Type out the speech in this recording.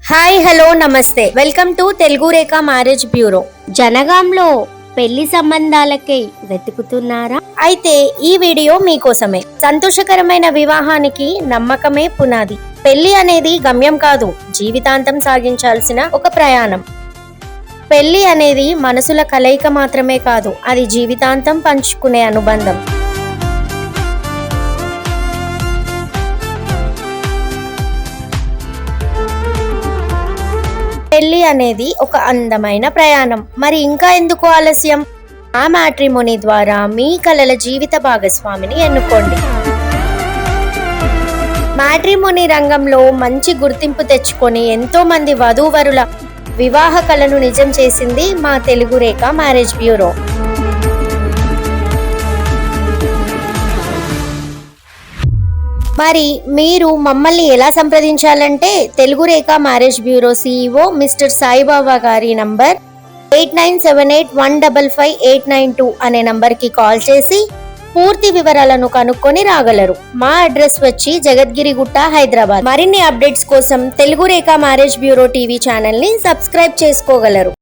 Hi hello namaste welcome to Telugu Rekha marriage bureau. జనగాంలో పెళ్లి సంబంధాలకై వెతుకుతున్నారా? అయితే ఈ వీడియో మీకోసమే. సంతోషకరమైన వివాహానికి నమ్మకమే పునాది. పెళ్లి అనేది గమ్యం కాదు, జీవితాంతం సాగించాల్సిన ఒక ప్రయాణం. పెళ్లి అనేది మనసుల కలయిక మాత్రమే కాదు, అది జీవితాంతం పంచుకునే అనుబంధం. పెళ్లి అనేది ఒక అందమైన ప్రయాణం. మరి ఇంకా ఎందుకు ఆలస్యం? ఆ మ్యాట్రిమోనీ ద్వారా మీ కలల జీవిత భాగస్వామిని ఎన్నుకోండి. మ్యాట్రిమోనీ రంగంలో మంచి గుర్తింపు తెచ్చుకొని ఎంతో మంది వధూవరుల వివాహ కలను నిజం చేసింది మా తెలుగు రేఖ మ్యారేజ్ బ్యూరో. మరి మీరు మమ్మల్ని ఎలా సంప్రదించాలంటే Telugu Rekha marriage bureau CEO mister Saibaba గారి నంబర్ 8978155892 అనే నంబర్కి కాల్ చేసి పూర్తి వివరాలను కనుక్కొని రాగలరు. మా అడ్రస్ వచ్చి జగద్గిరిగుట్ట, హైదరాబాద్. మరిన్ని అప్డేట్స్ కోసం Telugu Rekha marriage bureau TV ఛానల్ని సబ్స్క్రైబ్ చేసుకోగలరు.